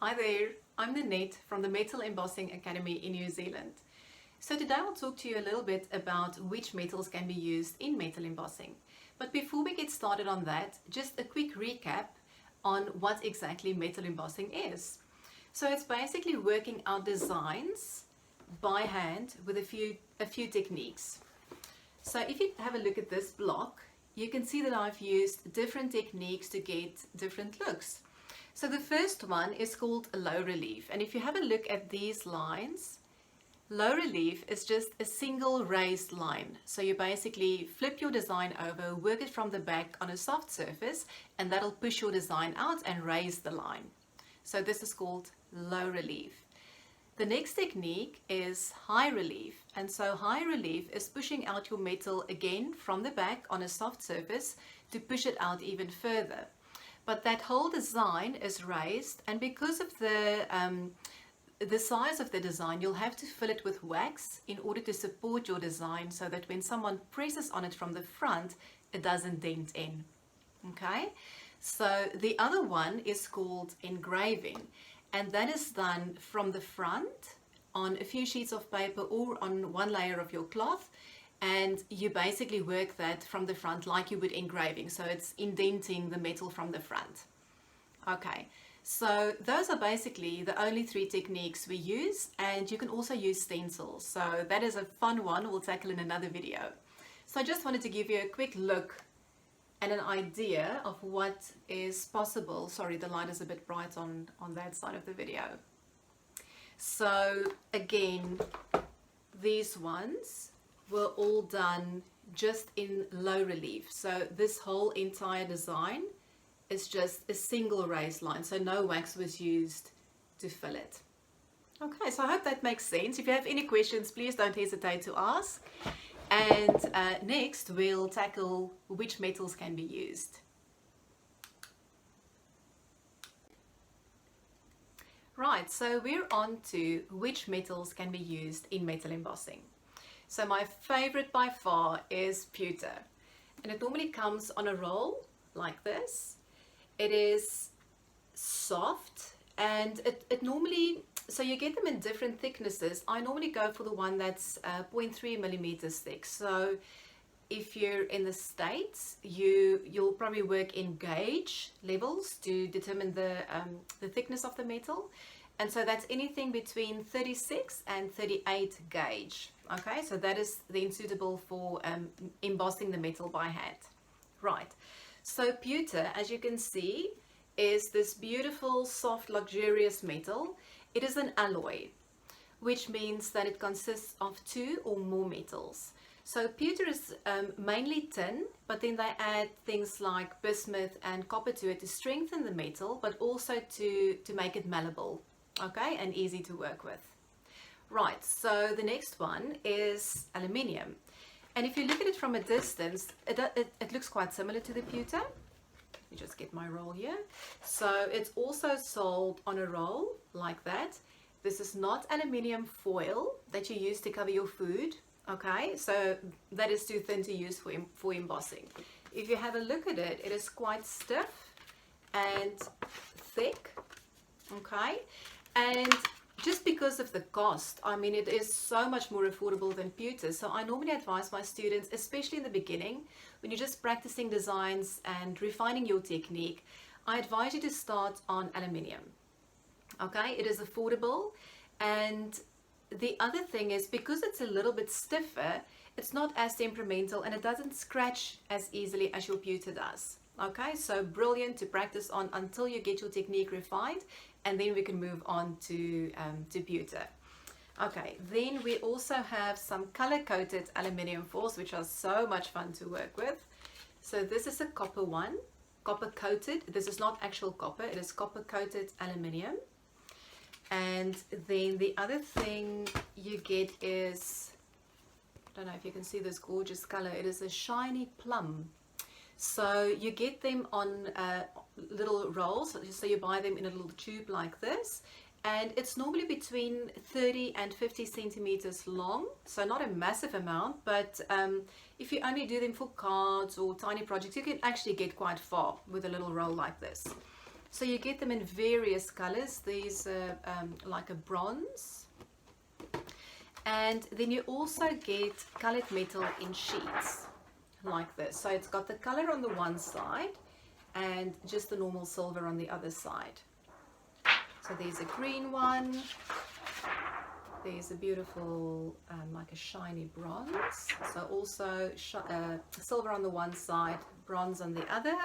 Hi there, I'm Ninette from the Metal Embossing Academy in New Zealand. So today I'll talk to you a little bit about which metals can be used in metal embossing. But before we get started on that, just a quick recap on what exactly metal embossing is. So it's basically working out designs by hand with a few techniques. So if you have a look at this block, you can see that I've used different techniques to get different looks. So the first one is called low relief, and if you have a look at these lines, low relief is just a single raised line. So you basically flip your design over, work it from the back on a soft surface, and that'll push your design out and raise the line. So this is called low relief. The next technique is high relief, and so high relief is pushing out your metal again from the back on a soft surface to push it out even further. But that whole design is raised, and because of the size of the design, you'll have to fill it with wax in order to support your design so that when someone presses on it from the front, it doesn't dent in. Okay, so the other one is called engraving, and that is done from the front on a few sheets of paper or on one layer of your cloth, and you basically work that from the front like you would engraving, so it's indenting the metal from the front. Okay, so those are basically the only three techniques we use, and you can also use stencils, so that is a fun one we'll tackle in another video. So I just wanted to give you a quick look and an idea of what is possible. Sorry, the light is a bit bright on that side of the video. So again, these ones were all done just in low relief. So this whole entire design is just a single raised line, so no wax was used to fill it. Okay, so I hope that makes sense. If you have any questions, please don't hesitate to ask. And next we'll tackle which metals can be used. Right, so we're on to which metals can be used in metal embossing. So my favorite by far is pewter, and it normally comes on a roll like this. It is soft, and it normally, so you get them in different thicknesses. I normally go for the one that's 0.3 millimeters thick. So if you're in the States, you'll probably work in gauge levels to determine the thickness of the metal. And so that's anything between 36 and 38 gauge. Okay, so that is then suitable for embossing the metal by hand. Right, so pewter, as you can see, is this beautiful, soft, luxurious metal. It is an alloy, which means that it consists of two or more metals. So pewter is mainly tin, but then they add things like bismuth and copper to it to strengthen the metal, but also to make it malleable, okay, and easy to work with. Right, so the next one is aluminium. And if you look at it from a distance, it looks quite similar to the pewter. Let me just get my roll here. So it's also sold on a roll like that. This is not aluminium foil that you use to cover your food. Okay, so that is too thin to use for embossing. If you have a look at it, it is quite stiff and thick, okay, and just because of the cost, I mean, it is so much more affordable than pewter. So I normally advise my students, especially in the beginning, when you're just practicing designs and refining your technique, I advise you to start on aluminium. Okay, it is affordable, and the other thing is, because it's a little bit stiffer, it's not as temperamental and it doesn't scratch as easily as your pewter does. Okay, so brilliant to practice on until you get your technique refined, and then we can move on to pewter. Okay, then we also have some color-coated aluminium foils, which are so much fun to work with. So this is a copper one, copper-coated. This is not actual copper, it is copper-coated aluminium. And then the other thing you get is, I don't know if you can see this gorgeous color, it is a shiny plum. So you get them on little rolls, so you buy them in a little tube like this, and it's normally between 30 and 50 centimeters long, so not a massive amount, but if you only do them for cards or tiny projects, you can actually get quite far with a little roll like this. So you get them in various colors. These are like a bronze. And then you also get colored metal in sheets like this. So it's got the color on the one side and just the normal silver on the other side. So there's a green one. There's a beautiful, like a shiny bronze. So also silver on the one side, bronze on the other,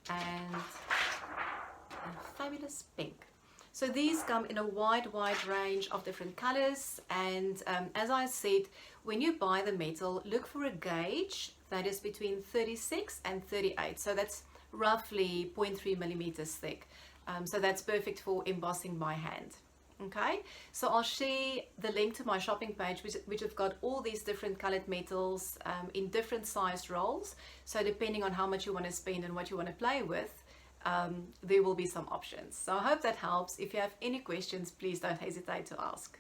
and a fabulous pink. So these come in a wide range of different colors, and as I said, when you buy the metal, look for a gauge that is between 36 and 38. So that's roughly 0.3 millimeters thick. So that's perfect for embossing by hand. Okay, so I'll share the link to my shopping page, which have got all these different colored metals in different sized rolls. So depending on how much you want to spend and what you want to play with, there will be some options. So I hope that helps. If you have any questions, please don't hesitate to ask.